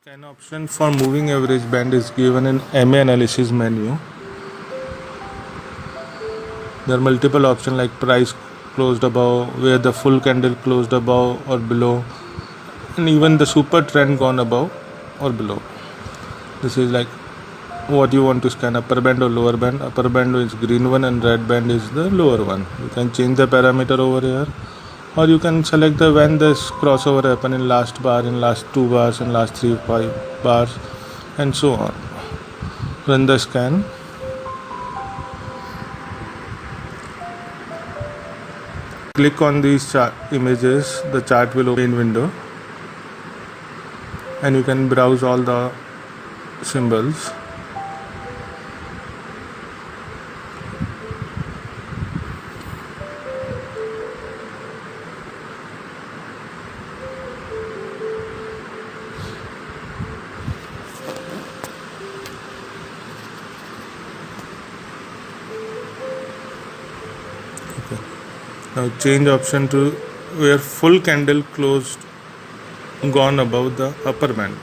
Scan option for moving average band is given in MA analysis menu. There are multiple options like price closed above, where the full candle closed above or below, and even the super trend gone above or below. This is like what you want to scan, upper band or lower band. Upper band is green one and red band is the lower one. You can change the parameter over here, or you can select the when this crossover happen in last bar, in last 2 bars, in last 3-5 bars, and so on. Run the scan. Click on these chart images, the chart will open in window, and you can browse all the symbols. Now change option to where full candle closed gone above the upper band.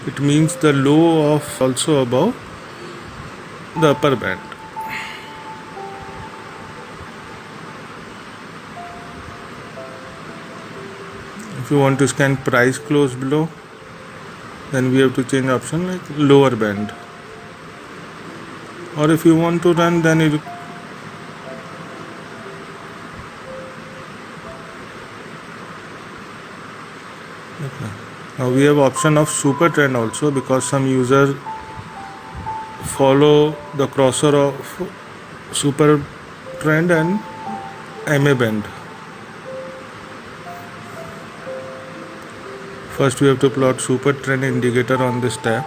It means the low of also above the upper band. If you want to scan price close below, then we have to change option like lower band. Or if you want to run, then it now we have option of super trend also, because some user follow the crosser of super trend and MA band. First we have to plot super trend indicator on this tab.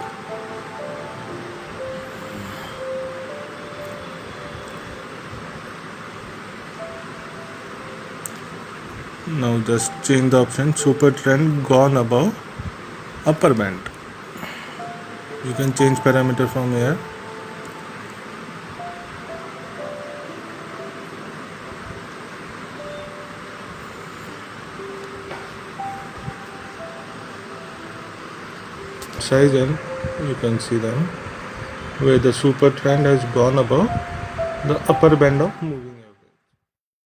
Now just change the option super trend gone above upper band. You can change parameter from here. Size and you can see them where the super trend has gone above the upper band of moving average.